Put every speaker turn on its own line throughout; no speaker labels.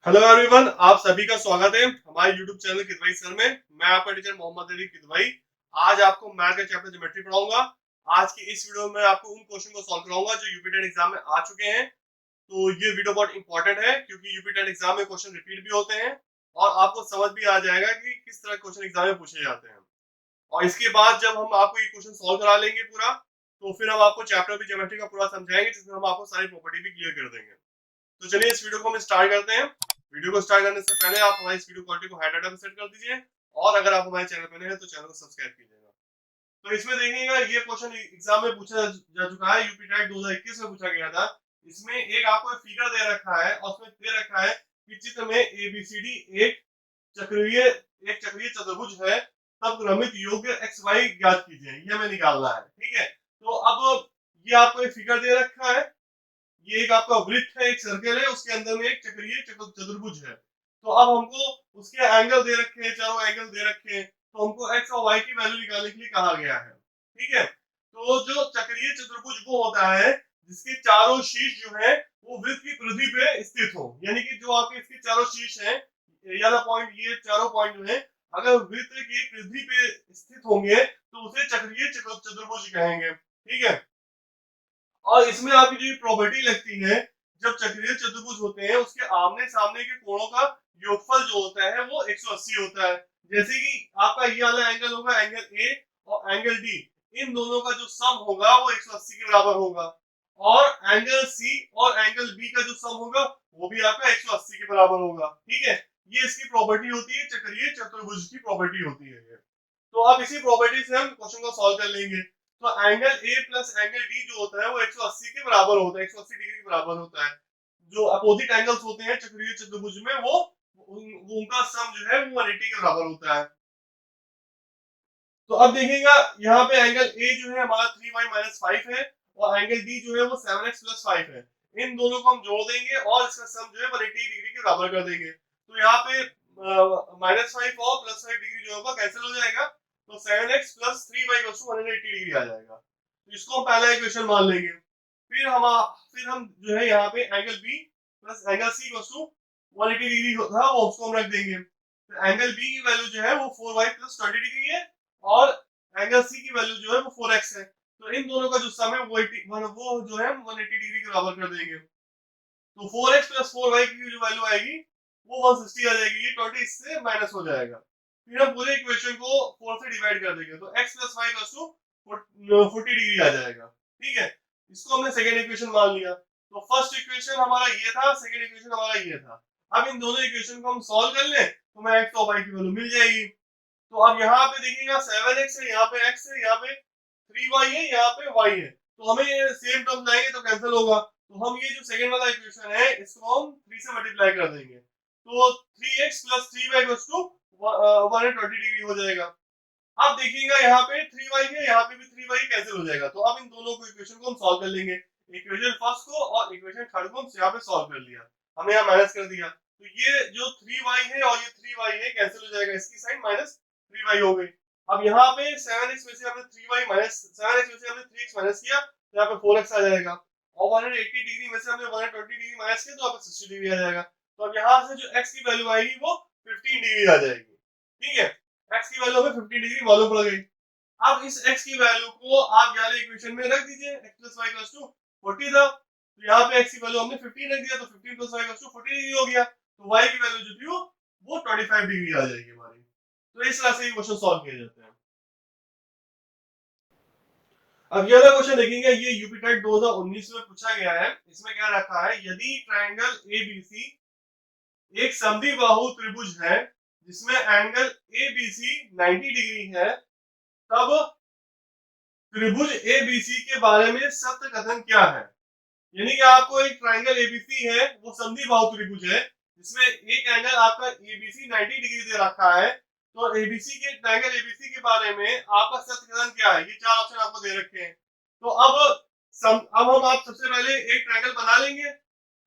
Hello everyone, आप सभी का स्वागत है हमारे यूट्यूब चैनल किदवई सर में। मैं आपका टीचर मोहम्मद अली किदवई। आज आपको मैथ का चैप्टर ज्योमेट्री पढ़ाऊंगा। आज की इस वीडियो में आपको उन क्वेश्चन को सॉल्व कराऊंगा जो यूपी टेट एग्जाम में आ चुके हैं। तो ये वीडियो बहुत इंपॉर्टेंट है क्योंकि यूपी टेट एग्जाम में क्वेश्चन रिपीट भी होते हैं और आपको समझ भी आ जाएगा कि किस तरह क्वेश्चन एग्जाम में पूछे जाते हैं। और इसके बाद जब हम आपको ये क्वेश्चन सॉल्व करा लेंगे पूरा, तो फिर हम आपको चैप्टर भी ज्योमेट्री का पूरा समझाएंगे जिसमें हम आपको सारी प्रॉपर्टी भी क्लियर कर देंगे। तो चलिए इस वीडियो को हम स्टार्ट करते हैं। वीडियो को स्टार्ट करने से पहले आप हमारी इस वीडियो क्वालिटी को हाई डाटा में सेट कर दीजिए और अगर आप हमारे चैनल पर नए हैं तो चैनल को सब्सक्राइब कीजिएगा। तो इसमें देखिएगा ये क्वेश्चन एग्जाम में पूछा जा चुका है, यूपी टेट 2021 में पूछा गया था। इसमें एक आपको फिगर दे रखा है और उसमें दे रखा है कि चित्र में एबीसीडी चक्रीय एक चक्रीय चतुर्भुज है, तब क्रमित योग्य एक्स वाई ज्ञात कीजिए। ये हमें निकालना है, ठीक है। तो अब ये आपको एक फिगर दे रखा है, ये एक आपका वृत्त है, एक सर्कल है, उसके अंदर में एक चक्रीय चतुर्भुज है। तो अब हमको उसके एंगल दे रखे हैं, चारों एंगल दे रखे हैं, तो हमको एक्स और वाई की वैल्यू निकालने के लिए कहा गया है, ठीक है। तो जो चक्रीय चतुर्भुज वो होता है जिसके चारों शीर्ष जो है वो वृत्त की परिधि पे स्थित हो, यानी कि जो आपके इसके चारों शीर्ष हैं, ये वाला पॉइंट, ये चारों पॉइंट जो है अगर वृत्त की परिधि पे स्थित होंगे तो उसे चक्रीय चतुर्भुज कहेंगे, ठीक है। और इसमें आपकी जो प्रॉपर्टी लगती है, जब चक्रीय चतुर्भुज होते हैं उसके आमने सामने के कोणों का योगफल जो होता है वो 180 होता है। जैसे कि आपका ये वाला एंगल होगा एंगल ए और एंगल डी, इन दोनों का जो सम होगा वो 180 के बराबर होगा। और एंगल सी और एंगल बी का जो सम होगा वो भी आपका 180 के बराबर होगा, ठीक है। ये इसकी प्रॉपर्टी होती है, चक्रीय चतुर्भुज की प्रॉपर्टी होती है ये। तो अब इसी प्रॉपर्टी से हम क्वेश्चन को सॉल्व कर लेंगे। तो angle A plus angle D जो होता है वो 180 के बराबर होता है, 180 डिग्री के बराबर होता है। जो अपोजिट एंगल्स होते हैं चक्रीय चतुर्भुज में वो उनका सम जो है वो 180 के बराबर होता है। तो अब देखिएगा यहाँ पे एंगल ए जो है हमारा 3y - 5 है और एंगल डी जो है वो 7x + 5 है। इन दोनों को हम जोड़ देंगे और इसका सम जो है 180 डिग्री के बराबर कर देंगे। तो यहाँ पे -5 और +5 डिग्री जो होगा कैंसिल हो जाएगा, तो 7x + 3y = 180 डिग्री आ जाएगा। तो इसको हम पहला इक्वेशन मान लेंगे। फिर हम जो है यहाँ पे angle B plus angle C = 180 degree था वो उसको हम रख देंगे। तो एंगल बी की वैल्यू जो है वो 4y + 20 डिग्री है और एंगल सी की वैल्यू जो है वो 4x है। तो इन दोनों का जो सम है वो जो है 180 डिग्री के बराबर कर देंगे। तो 4x + 4y की जो वैल्यू आएगी वो 160 आ जाएगी, ये 20 इससे माइनस हो जाएगा। फिर हम पूरे इक्वेशन को 4 से डिवाइड कर देंगे तो x + y = 40 डिग्री आ जाएगा, ठीक है। इसको हमने सेकंड इक्वेशन मान लिया। तो फर्स्ट इक्वेशन हमारा ये था, सेकंड इक्वेशन हमारा ये था। अब इन दोनों इक्वेशन को हम सॉल्व कर लें तो हमें x और y की वैल्यू मिल जाएगी। तो अब यहाँ पे देखिएगा 7x है, यहाँ पे x है, यहाँ पे 3y है, यहाँ पे y है। तो हमें ये सेम टर्म लाएंगे तो कैंसिल होगा। तो हम ये जो सेकंड वाला इक्वेशन है इसको हम 3 से मल्टीप्लाई कर देंगे। तो 3x + 3y = 120 डिग्री हो जाएगा। अब देखिएगा यहाँ पे 3y है, यहाँ पे भी 3y कैंसिल हो जाएगा। तो अब इन दोनों को इक्वेशन को हम सॉल्व कर लेंगे। इक्वेशन फर्स्ट को और इक्वेशन थर्ड को हम यहाँ पे सॉल्व कर लिया, हमने यहाँ माइनस कर दिया। तो ये जो 3y है और ये 3y है कैंसिल हो जाएगा, इसकी साइन -3y हो गई। अब यहाँ पे 7x में से हमने 3y माइनस 7x में से हमने 3x माइनस किया तो यहाँ पे 4x आ जाएगा। और 180 डिग्री में से हमने 120 डिग्री माइनस किया तो यहाँ पे 60 डिग्री आ जाएगा। तो अब यहाँ से जो x की वैल्यू आएगी वो 15 डिग्री आ जाएगी, ठीक है। x की वैल्यू हमें 15 डिग्री मालूम पड़ गई। अब इस x की वैल्यू को आप वाले इक्वेशन में रख दीजिए, x + y = 40 था। तो यहाँ पे x की वैल्यू हमने 15 रख दिया तो 15 + y = 40 डिग्री हो गया। तो y की वैल्यू जो थी वो 25 डिग्री आ जाएगी हमारी। तो इस तरह से ये क्वेश्चन सॉल्व किए जाते हैं। अब ये वाला क्वेश्चन देखेंगे, ये यूपी टेट 2019 में पूछा गया है। इसमें क्या रखा है, यदि ट्रायंगल एबीसी एक समद्विबाहु त्रिभुज है जिसमें एंगल एबीसी 90 डिग्री है, तब त्रिभुज एबीसी के बारे में सत्य कथन क्या है। यानी कि आपको एक ट्रायंगल एबीसी है, वो समद्विबाहु त्रिभुज है जिसमें एक एंगल आपका एबीसी 90 डिग्री दे रखा है। तो एबीसी के ट्रायंगल एबीसी के बारे में आपका सत्य कथन क्या है, ये चार ऑप्शन आपको दे रखे हैं। तो अब हम आप सबसे पहले एक ट्रायंगल बना लेंगे।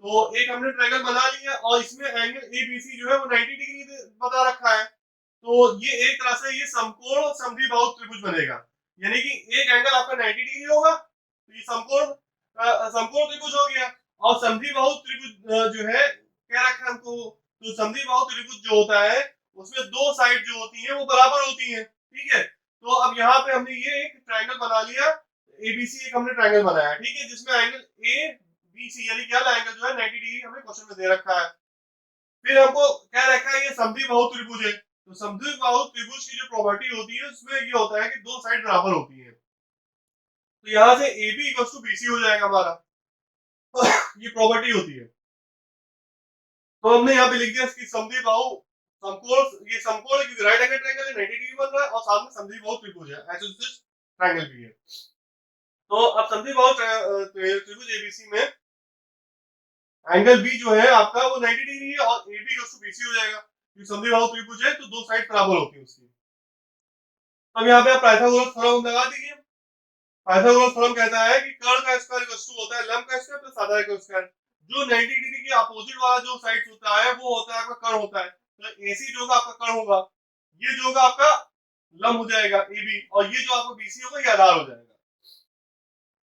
तो एक हमने ट्रायंगल बना लिया और इसमें एंगल एबीसी जो है वो 90 डिग्री बता रखा है। तो ये एक तरह से ये समकोण समद्विबाहु त्रिभुज बनेगा। यानी कि एक एंगल आपका 90 डिग्री होगा तो ये समकोण त्रिभुज हो गया। और समद्विबाहु त्रिभुज जो है क्या रखा है हमको, तो समद्विबाहु त्रिभुज जो होता है उसमें दो साइड जो होती है वो बराबर होती है, ठीक है। तो अब यहाँ पे हमने ये एक ट्रायंगल बना लिया, एबीसी एक हमने ट्रायंगल बनाया, ठीक है, जिसमें एंगल ए बी सी यानी क्या एंगल जो है 90 डिग्री हमें क्वेश्चन में दे रखा है। फिर हमको क्या रखा है, ये समद्विबाहु त्रिभुज है, तो समद्विबाहु त्रिभुज की जो प्रॉपर्टी होती है उसमें ये होता है कि दो साइड बराबर होती है। तो यहाँ से A B equal to B C हो जाएगा हमारा, ये प्रॉपर्टी होती है। तो हमने यहाँ पे लिख दिया कि समद्विबाहु समकोण, ये समकोण क्योंकि राइट एंगल ट्रायंगल है 90 डिग्री बन रहा है और साथ में समद्विबाहु त्रिभुज है, आइसोसेलेस ट्रायंगल भी है। तो अब समद्विबाहु त्रिभुज एबीसी में एंगल बी जो है आपका वो 90 डिग्री है और A B equal to B C हो जाएगा, क्योंकि समद्विबाहु त्रिभुज है तो दो साइड बराबर होती है उसकी। अब यहाँ पे आप पाइथागोरस थ्योरम लगा दीजिए। पाइथागोरस थ्योरम कहता है कि कर्ण का स्क्वायर इक्वल टू होता है लंब का स्क्वायर प्लस आधा का स्क्वायर। जो 90 डिग्री के अपोजिट वाला जो साइड होता है वो होता है आपका कर्ण होता है, तो एसी जो होगा आपका कर्ण होगा, ये जो होगा आपका लंब हो जाएगा एबी, और ये जो आपका बीसी होगा ये आधार हो जाएगा।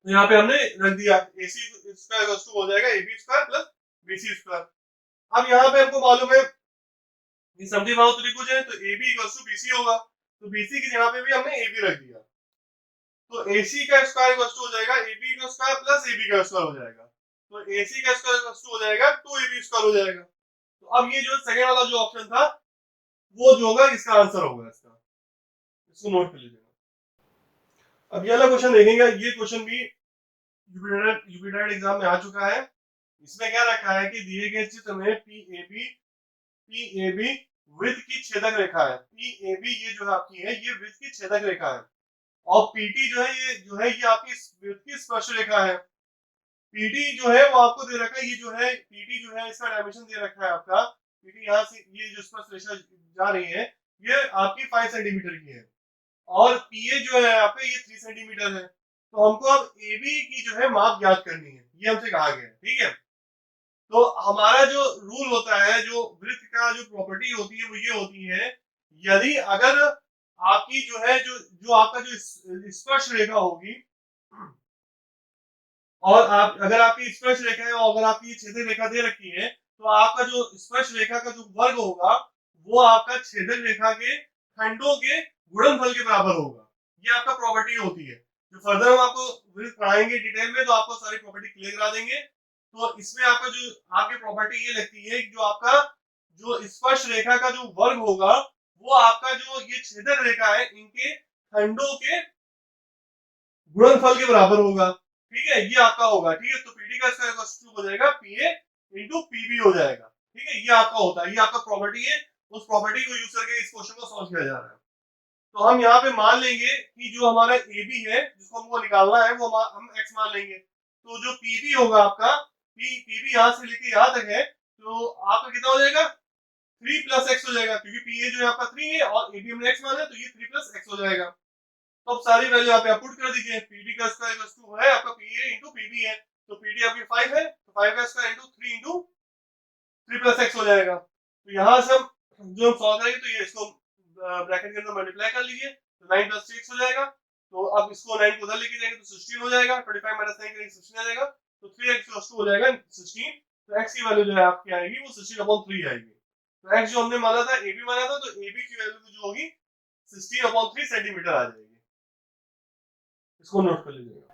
तो यहाँ पे हमने रख दिया एसी स्क्वायर इक्वल टू हो जाएगा AB square plus BC square. अब यहाँ पे हमको मालूम है कि समद्विबाहु त्रिभुज है तो AB इक्वल टू BC होगा, तो BC की जगह पे भी हमने AB रख दिया, तो AC का स्क्वायर इक्वल टू हो जाएगा AB का स्क्वायर प्लस AB का स्क्वायर हो जाएगा, तो AC का स्क्वायर इक्वल टू हो जाएगा 2AB स्क्वायर हो जाएगा। तो अब ये जो सेकंड वाला जो ऑप्शन था वो जो होगा इसका आंसर होगा इसका, इसको नोट कर लीजिएगा। अब ये वाला क्वेश्चन देखेंगे, ये क्वेश्चन भी यूपीटेड एग्जाम में आ चुका है। इसमें क्या रखा है कि दिए गए चित्र में पीएबी वृत्त की छेदक रेखा है, पीएबी ये जो है आपकी है ये वृत्त की छेदक रेखा है, और पीटी जो है ये आपकी वृत्त की स्पर्श रेखा है। पीटी जो है वो आपको दे रखा है, ये जो है पीटी जो है इसका डायमेंशन दे रखा है आपका, पीटी यहाँ से ये जो स्पर्श रेखा जा रही है ये आपकी 5 सेंटीमीटर की है, और पीए जो है आपका ये 3 सेंटीमीटर है। तो हमको अब एबी की जो है माप ज्ञात करनी है, ये हमसे कहा गया है, ठीक है। तो हमारा जो रूल होता है, जो वृत्त का जो प्रॉपर्टी होती है वो ये होती है, यदि अगर आपकी जो है जो आपका जो स्पर्श रेखा होगी, और आप अगर आपकी स्पर्श रेखा है और अगर आपकी छेदक रेखा दे रखी है, तो आपका जो स्पर्श रेखा का जो वर्ग होगा वो आपका छेदक रेखा के खंडों के गुणनफल के बराबर होगा। ये आपका प्रॉपर्टी होती है, जो फर्दर हम आपको वृत्त पढ़ाएंगे डिटेल में तो आपको सारी प्रॉपर्टी क्लियर करा देंगे। तो इसमें आपका जो आपकी प्रॉपर्टी ये लगती है कि जो आपका जो स्पर्श रेखा का जो वर्ग होगा वो आपका जो ये छेदक रेखा है इनके खंडों के गुणनफल के बराबर होगा, ठीक है, ये आपका होगा, ठीक है। तो पीडी का स्क्वायर हो जाएगा पीए इंटू पीबी हो जाएगा, ठीक है, ये आपका होता है, ये आपका प्रॉपर्टी है, उस प्रॉपर्टी को यूज करके इस क्वेश्चन को सॉल्व किया जा रहा है। तो हम यहाँ पे मान लेंगे कि जो हमारा ए बी है जिसको हमको निकालना है वो हम एक्स मान लेंगे, तो जो पी बी होगा आपका पीबी यहाँ से लेके यहाँ तक है, तो आपका कितना हो जाएगा 3 प्लस एक्स हो जाएगा, क्योंकि पीए जो है आपका 3 है और ए बी हमने एक्स माना है, तो ये 3 प्लस एक्स हो जाएगा। तो अब सारी वैल्यू यहाँ पे आप पुट कर दीजिए, पीडी का स्क्वायर इक्वल्स टू है आपका पीए इंटू पीबी है, तो पीडी आपकी 5 है तो 5 का square into 3 into 3 plus x हो जाएगा। तो यहाँ से हम जो हम सॉल्व करेंगे तो ये इसको ब्रैकेट के अंदर मल्टीप्लाई कर लीजिए, तो 9 प्लस 6 हो जाएगा। तो अब इसको 9 को उधर लेके जाएंगे तो 16 हो जाएगा, 25 माइनस 9 करेंगे 16 आ जाएगा, तो 3x हो जाएगा 16। तो x की वैल्यू जो है आपकी आएगी वो 16/3 आएगी। तो x जो हमने माना था ab माना था, तो ab की वैल्यू जो होगी 16/3 सेंटीमीटर आ जाएगी, इसको नोट कर लीजिएगा।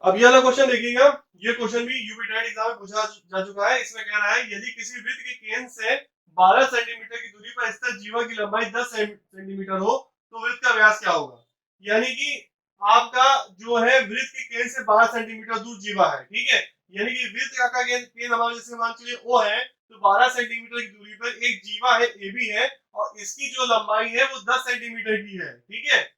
अब ये वाला क्वेश्चन देखिएगा, ये क्वेश्चन भी यूपीटेड एग्जाम में पूछा जा चुका है। इसमें कह रहा है यदि किसी वृत्त के केंद्र से 12 सेंटीमीटर की दूरी पर स्थित जीवा की लंबाई 10 सेंटीमीटर हो तो वृत्त का व्यास क्या होगा। यानी कि आपका जो है वृत्त के केंद्र से 12 सेंटीमीटर दूर जीवा है, ठीक है, यानी कि वृत्त का केंद्र हमारा जैसे मान चलिए O है, तो 12 सेंटीमीटर की दूरी पर एक जीवा है AB है और इसकी जो लंबाई है वो 10 सेंटीमीटर की है, ठीक है।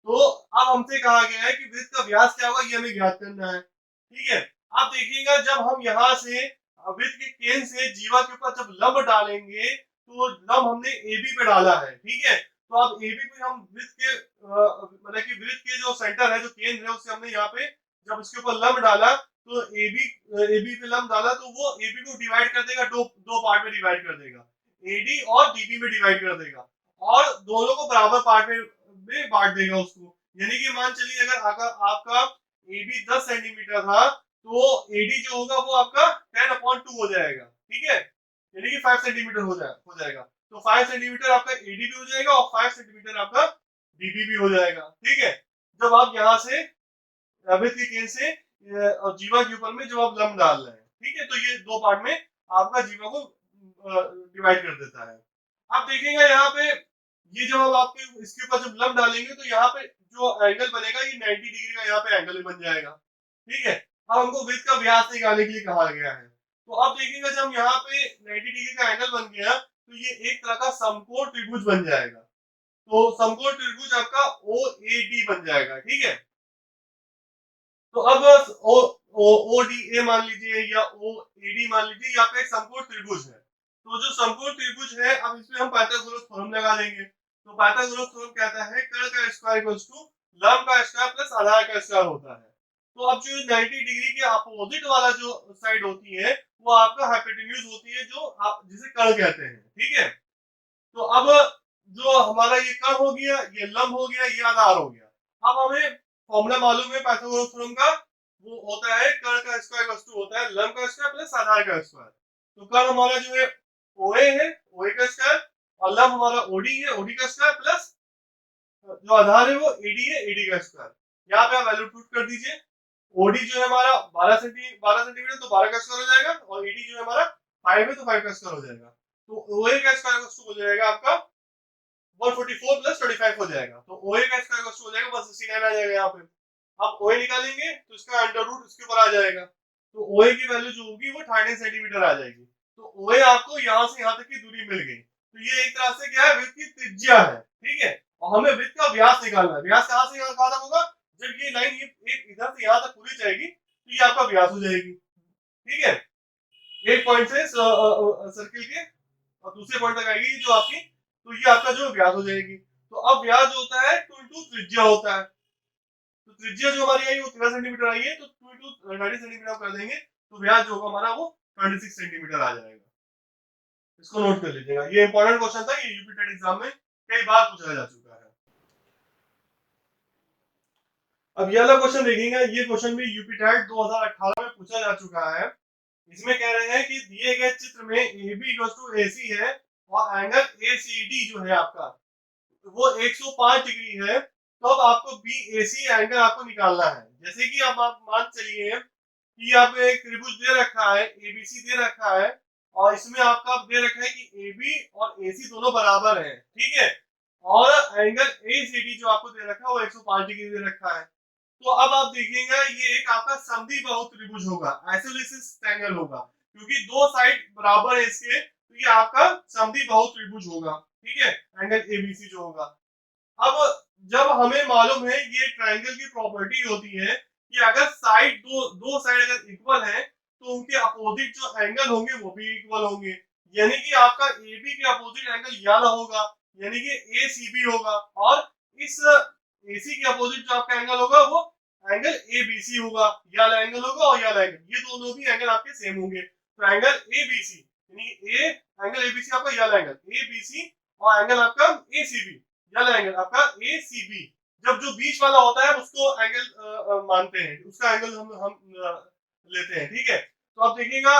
तो अब हमसे कहा गया है कि वृत्त का व्यास क्या होगा ये हमें ज्ञात करना है, ठीक है। अब देखिएगा जब हम यहाँ से वृत्त के केंद्र से जीवा के ऊपर जब लंब डालेंगे तो लंब हमने AB पे डाला है, ठीक है। तो अब AB पे हम वृत्त के मतलब कि वृत्त के जो सेंटर है जो केंद्र है उससे हमने यहाँ पे जब उसके ऊपर लंब डाला तो AB पे लंब डाला तो वो AB को डिवाइड कर देगा, दो पार्ट में डिवाइड कर देगा, AD और DB में डिवाइड कर देगा और दोनों को बराबर पार्ट में बांट देगा उसको। यानी कि मान चलिए अगर आपका AB 10 सेंटीमीटर था तो AD जो होगा वो आपका 10/2 हो जाएगा, ठीक है, यानी कि 5 सेंटीमीटर हो जाएगा। तो 5 सेंटीमीटर आपका एडी भी हो जाएगा और 5 सेंटीमीटर आपका डीबी भी हो जाएगा। ठीक है, जब आप यहाँ से अभित के केंद्र से और जीवा के ऊपर में जब आप लंब डाल रहे हैं, ठीक है, तो ये दो पार्ट में आपका जीवा को डिवाइड कर देता है। आप देखेंगे यहाँ पे ये जब आप आपके इसके ऊपर जब लंब डालेंगे तो यहाँ पे जो एंगल बनेगा ये 90 डिग्री का यहाँ पे एंगल बन जाएगा। ठीक है, अब हमको वृत्त का व्यास निकालने के लिए कहा गया है। तो अब देखिएगा जब यहाँ पे 90 डिग्री का एंगल बन गया तो ये एक तरह का समकोण त्रिभुज बन जाएगा। तो समकोण त्रिभुज आपका ओ ए डी बन जाएगा। ठीक है, तो अब ओ ओ डी ए मान लीजिए या ओ ए डी मान लीजिए, यहाँ पे एक समकोण त्रिभुज है। तो जो समकोण त्रिभुज है अब इसमें हम पाइथागोरस थ्योरम लगा देंगे। तो पाइथागोरस थ्योरम कहता है कर्ण का स्क्वायर इक्वल्स टू लंब का स्क्वायर प्लस आधार का स्क्वायर होता है। तो अब जो 90 डिग्री के अपोजिट वाला जो साइड होती है वो आपका हाइपोटेन्यूज होती है, जो आप जिसे कर्ण कहते हैं। ठीक है, तो अब जो हमारा ये कर्ण हो गया, ये लंब हो गया, ये आधार हो गया। अब हमें फॉर्मूला मालूम है पाइथागोरस थ्योरम का, वो होता है कर्ण का स्क्वायर वस्तु होता है लंब का स्क्वायर प्लस आधार का स्क्वायर। तो कर्ण हमारा जो है ओए है, ओए का स्क्वायर, और लंब हमारा ओडी है, ओडी का स्क्वायर प्लस जो आधार है वो एडी है, एडी का स्क्वायर। यहाँ पे आप वैल्यू पुट कर दीजिए। ओडी जो है हमारा 12 सेंटीमीटर तो 12 का स्क्वायर हो जाएगा, और एडी जो है हमारा 5 है तो 5 का स्क्वायर हो जाएगा। तो ओए का स्क्वायर वस्तु हो जाएगा आपका 144 प्लस 25 हो जाएगा। तो ओए का स्क्वायर वस्तु हो जाएगा 169 आ जाएगा यहाँ पे। अब ओए निकालेंगे तो इसका अंडर रूट इसके ऊपर आ जाएगा। तो ओए की वैल्यू जो होगी वो 13 सेंटीमीटर आ जाएगी। तो ओए आपको यहाँ से यहाँ तक की दूरी मिल गई। तो ये एक तरह से क्या है, वृत्त की त्रिज्या है। ठीक है, और हमें वृत्त का व्यास निकालना है। व्यास कहाँ से कहाँ तक होगा, जब ये लाइन ये इधर से यहाँ तक पूरी जाएगी तो ये आपका व्यास हो जाएगी। ठीक है, एक पॉइंट से सर्किल के और दूसरे पॉइंट तक आएगी जो आपकी, तो ये आपका जो व्यास हो जाएगी। तो अब व्यास जो होता है 2 इंटू त्रिज्या होता है। तो त्रिज्या जो हमारी आई वो 13 सेंटीमीटर आई है, तो 2 इंटू 30 सेंटीमीटर कर देंगे तो व्यास जो होगा हमारा वो 26 सेंटीमीटर आ जाएगा। इसको नोट कर लीजिएगा, ये इंपॉर्टेंट क्वेश्चन था, ये यूपी टेट एग्जाम में कई बार पूछा जा चुका है। अब ये वाला क्वेश्चन देखेंगे, ये क्वेश्चन भी यूपी टेट 2018 में पूछा जा चुका है। इसमें कह रहे हैं कि दिए गए चित्र में AB टू AC है और एंगल ACD जो है आपका वो 105 डिग्री है, तो अब आपको BAC एंगल आपको निकालना है। जैसे कि अब आप मान चलिए कि आप एक त्रिभुज दे रखा है, ABC दे रखा है, और इसमें आपका दे रखा है कि AB और AC दोनों बराबर हैं। ठीक है, और एंगल ACD जो आपको दे रखा है वो 105 डिग्री दे रखा है। तो अब आप देखिएगा ये एक आपका समद्विबाहु त्रिभुज होगा, आइसोसेलेस ट्रायंगल होगा, क्योंकि दो साइड बराबर है इसके, तो ये आपका समद्विबाहु त्रिभुज होगा। ठीक है, एंगल एबीसी जो होगा। अब जब हमें मालूम है ये ट्रायंगल की प्रॉपर्टी होती है कि अगर साइड दो साइड अगर इक्वल है तो उनके अपोजिट जो एंगल होंगे वो भी इक्वल होंगे। यानी कि आपका AB के अपोजिट एंगल ये वाला होगा, यानी कि ACB होगा, और इस AC के अपोजिट जो आपका एंगल होगा वो एंगल ABC होगा, ये वाला एंगल होगा और ये वाला एंगल, ये दोनों भी एंगल आपके सेम होंगे। तो एंगल ABC यानी A एंगल ABC आपका ये वाला एंगल ABC और एंगल आपका ACB, ये वाला एंगल आपका ACB। जब जो बीच वाला होता है उसको एंगल मानते हैं, उसका एंगल हम लेते हैं। ठीक है, तो आप देखिएगा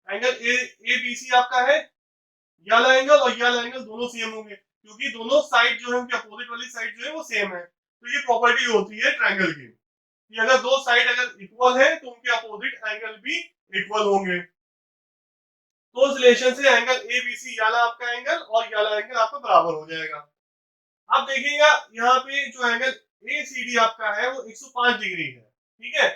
एंगल ABC आपका है ये वाला एंगल और ये वाला एंगल दोनों सेम होंगे, क्योंकि दोनों साइड जो है उनके अपोजिट वाली साइड जो है वो सेम है। तो ये प्रॉपर्टी होती है ट्रायंगल की कि अगर दो साइड अगर इक्वल है तो उनके अपोजिट एंगल भी इक्वल होंगे। तो उस रिलेशन से एंगल ABC वाला आपका एंगल और ये वाला एंगल आपका बराबर हो जाएगा। अब देखिएगा यहाँ पे जो एंगल ACD आपका है वो 105 डिग्री है। ठीक है,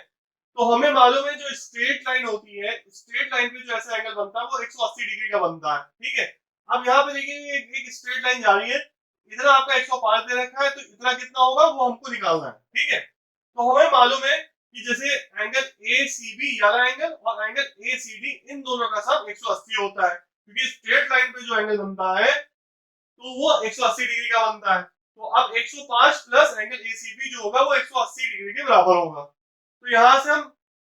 तो हमें मालूम है जो स्ट्रेट लाइन होती है, स्ट्रेट लाइन पे जो ऐसा एंगल बनता है वो 180 डिग्री का बनता है। ठीक है, अब यहाँ पे देखिए एक स्ट्रेट लाइन जा रही है, इतना आपका 105 दे रखा है, तो इतना कितना होगा वो हमको निकालना है। ठीक है, तो हमें मालूम है कि जैसे एंगल ACB वाला एंगल और एंगल ACD इन दोनों का सम 180 होता है, क्योंकि स्ट्रेट लाइन पे जो एंगल बनता है तो वो 180 डिग्री का बनता है। तो अब 105 प्लस एंगल ACB जो होगा वो 180 डिग्री के बराबर होगा। तो यहाँ से हम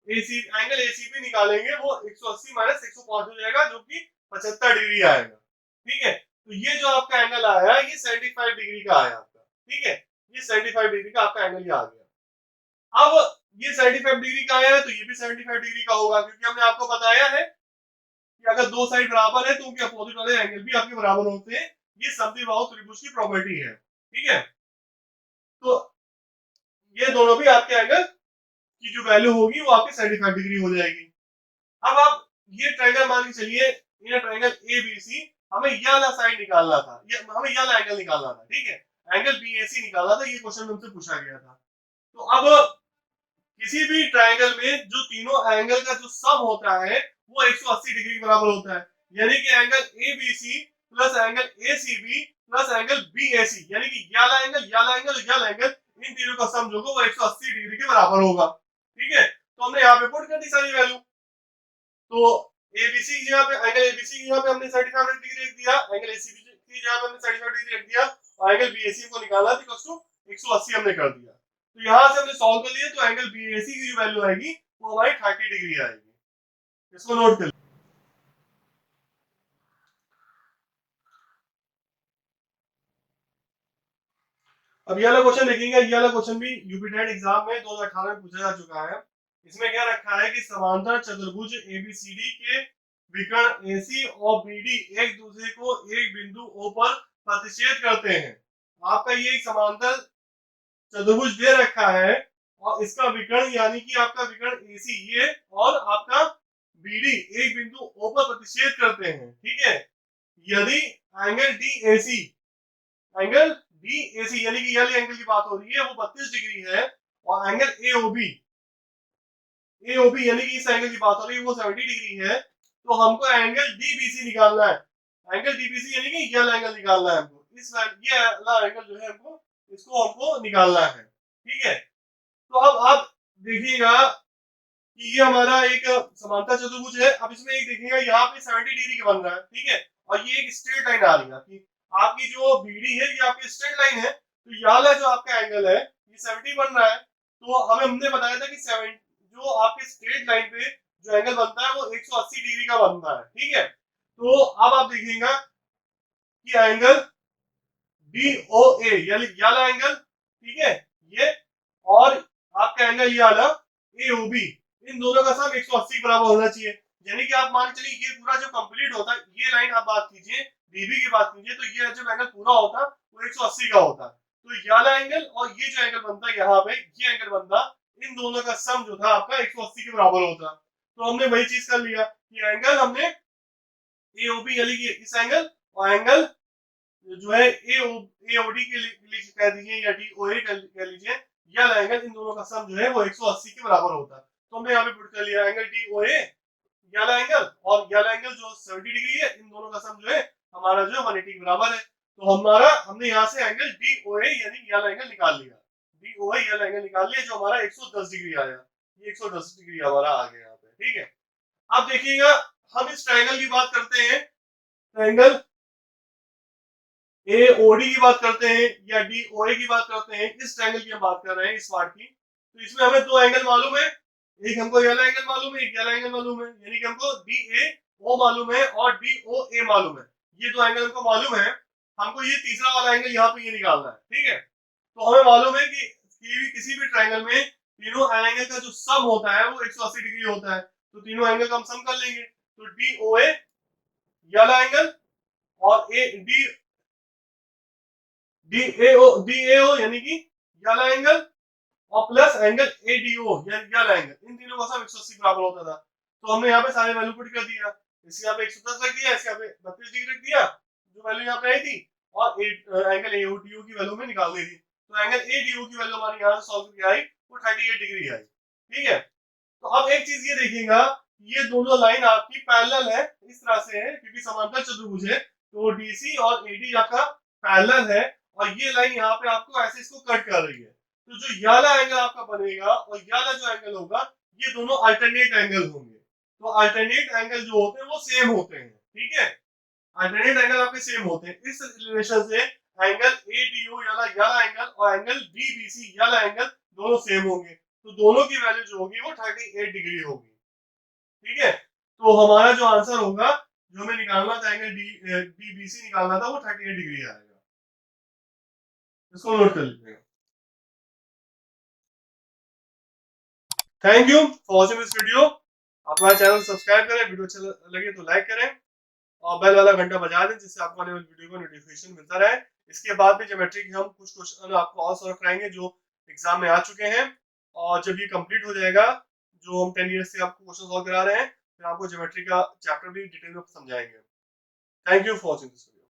एंगल ACB निकालेंगे, वो 180 माइनस 105 हो जाएगा, जो कि 75 डिग्री आएगा। ठीक है, तो ये जो आपका एंगल आया ये 75 डिग्री का आया आपका। ठीक है, ये 75 डिग्री का आपका एंगल आ गया। अब ये 75 डिग्री का आया है तो ये भी 75 डिग्री का होगा, क्योंकि हमने आपको बताया है कि अगर दो साइड बराबर है तो उनके अपोजिट वाले एंगल भी आपके बराबर होते हैं। ये समद्विबाहु त्रिभुज की प्रॉपर्टी है, ठीक है। तो ये दोनों भी आपके एंगल की जो वैल्यू होगी वो आपकी 75 डिग्री हो जाएगी। अब आप ये ट्रायंगल मान के चलिए, ये ट्रायंगल ए बी सी, हमें ये वाला साइड निकालना था, ये हमें ये वाला एंगल निकालना था, ठीक है। एंगल बी ए सी निकालना था, ये क्वेश्चन में हमसे पूछा गया था। तो अब किसी भी ट्रायंगल में जो तीनों एंगल का जो सम होता है वो 180 डिग्री के बराबर होता है। यानी कि angle A B C plus angle A C B plus angle B A C, यानी कि ये वाला एंगल, ये वाला एंगल, ये वाला एंगल, इन तीनों का सम जो होगा वो 180 डिग्री के बराबर होगा, ठीक है। तो हमने यहाँ पे पुट कर दी सारी वैल्यू। तो एबीसी की जगह पे, एंगल एबीसी की जगह पे हमने 35 डिग्री रख दिया, एंगल एसीबी की जगह पे हमने 35 डिग्री रख दिया, और एंगल बीएसी को निकालना था इक्वल टू 180 हमने कर दिया। तो यहां से हमने सॉल्व कर लिया, तो एंगल बीएसी की जो वैल्यू आएगी वो हमारी 30 डिग्री आएगी। इसको नोट कर। अब ये वाला क्वेश्चन देखेंगे, ये वाला क्वेश्चन भी यूपीटेट एग्जाम में 2018 में पूछा जा चुका है। इसमें क्या रखा है कि समांतर चतुर्भुज एबीसीडी के विकर्ण एसी और बीडी एक दूसरे को एक बिंदु ओ पर प्रतिच्छेद करते हैं। आपका ये एक समांतर चतुर्भुज दे रखा है और इसका विकर्ण यानी कि आपका विकर्ण एसी ये और आपका बीडी एक बिंदु ओ पर प्रतिच्छेद करते हैं, ठीक है। यदि angle D AC, angle D AC यानी कि ये एंगल की बात हो रही है वो 32 डिग्री है, और एंगल एओबी, एओबी यानी कि इस एंगल की बात हो रही है वो 70 डिग्री है। तो हमको एंगल डीबीसी निकालना है, एंगल डीबीसी यानी कि ये वाला एंगल निकालना है हमको, इस ये वाला एंगल जो है हमको, इसको हमको निकालना है, ठीक है। तो अब आप देखिएगा कि ये हमारा एक समांतर चतुर्भुज है। अब इसमें एक देखिएगा यहाँ पे 70 डिग्री का बन रहा है, ठीक है, और ये एक स्ट्रेट लाइन आ रही है आपकी, आपकी जो बीडी है ये आपकी स्ट्रेट लाइन है। तो ये वाला जो आपका एंगल है ये 70 बन रहा है। तो हमें हमने बताया था कि 70 जो आपके स्ट्रेट लाइन पे जो एंगल बनता है वो 180 डिग्री का बनता है, ठीक है। तो अब आप देखिएगा कि एंगल DOA यानी ये वाला एंगल, ठीक है, ये, और आपका एंगल ये वाला AOB, इन दोनों का सम 180 के बराबर होना चाहिए। यानी कि आप मान के चलिए ये पूरा जो कंप्लीट होता है, ये लाइन आप बात कीजिए, DB की बात कीजिए, तो ये जब एंगल पूरा होता वो 180 का होता। तो ये वाला एंगल और ये जो एंगल बनता है यहाँ पे, ये एंगल बनता, इन दोनों का सम जो था आपका 180 के बराबर होता। तो हमने वही चीज कर लिया कि एंगल हमने AOB यानी कि इस एंगल, और एंगल जो है एओडी के लिए कह दीजिए या डीओए कह लीजिए, या एंगल, इन दोनों का सम जो है वो 180 के बराबर होता है। तो हमने यहाँ पे पुट कर लिया एंगल डीओए याला एंगल और याला एंगल जो 70 डिग्री है, इन दोनों का सम जो है हमारा जो 180 के बराबर है। तो हमारा हमने यहाँ से एंगल डीओए यानी याला एंगल निकाल लिया, डीओए याला एंगल निकाल लिया जो हमारा 110 डिग्री आया, ये 110 डिग्री हमारा आ गया यहाँ पे, ठीक है। अब देखिएगा हम इस ट्रायंगल की बात करते हैं, ट्रायंगल एओडी की बात करते हैं या डीओए की बात करते हैं, इस ट्रायंगल की हम बात कर रहे हैं, इस पार्ट की। तो इसमें हमें दो एंगल मालूम है, एक हमको ये वाला एंगल मालूम है, एक ये वाला एंगल मालूम है, यानी कि हमको डीएओ मालूम है और डीओए मालूम है, ये दो एंगल हमको मालूम है। हमको ये तीसरा वाला एंगल यहाँ पे ये निकालना है, ठीक है। तो हमें मालूम है कि किसी भी ट्रायंगल में तीनों एंगल का जो सम होता है वो 180 डिग्री होता है। तो तीनों एंगल का हम सम कर लेंगे, तो डीओए ये वाला एंगल और ए डी डीएओ यानी कि ये वाला एंगल और प्लस एंगल एडीओ यानी ये वाला एंगल, इन तीनों का सम 180 बराबर होता था। तो हमने यहाँ पे सारे वैल्यू पुट कर दिया, इसके यहाँ पे 110 रख दिया, इसके यहाँ पे 32 डिग्री रख दिया जो वैल्यू यहाँ पे आई थी, और एंगल एओडीओ की वैल्यू में निकाल दी थी। तो एंगल एडीओ की वैल्यू हमारी यहाँ से सॉल्व करके आई वो 38 डिग्री आई, ठीक है। तो अब एक चीज ये देखिएगा, ये दोनों लाइन आपकी पैरेलल है, इस तरह से है क्योंकि समांतर चतुर्भुज है, तो डीसी और एडी आपका पैरेलल है, और ये लाइन यहाँ पे आपको ऐसे इसको कट कर रही है। तो जो ये वाला एंगल आपका बनेगा और ये वाला जो एंगल होगा, ये दोनों अल्टरनेट एंगल होंगे। तो अल्टरनेट एंगल जो होते हैं वो सेम होते हैं, ठीक है, अल्टरनेट एंगल आपके सेम होते हैं। इस रिलेशन से एंगल एडीओ याला एंगल और एंगल डीबीसी याला एंगल दोनों सेम होंगे। तो दोनों की वैल्यू जो होगी वो 38 डिग्री होगी, ठीक है। तो हमारा जो आंसर होगा, जो हमें निकालना था एंगल डीबीसी निकालना था, वो 38 डिग्री आएगा। इसको नोट कर लीजिएगा। Thank you for watching this video. आप हमारे चैनल सब्सक्राइब करें, वीडियो अच्छा लगे तो लाइक करें और बेल वाला घंटा बजा दें जिससे आपको आने वाली वीडियो का नोटिफिकेशन मिलता रहे। इसके बाद भी ज्योमेट्री के हम कुछ क्वेश्चन आपको और सॉल्व कराएंगे जो एग्जाम में आ चुके हैं, और जब ये कंप्लीट हो जाएगा जो हम 10 ईयर्स से आपको क्वेश्चन सॉल्व करा रहे हैं, फिर आपको ज्योमेट्री का चैप्टर भी डिटेल में समझाएंगे। Thank you for watching this video.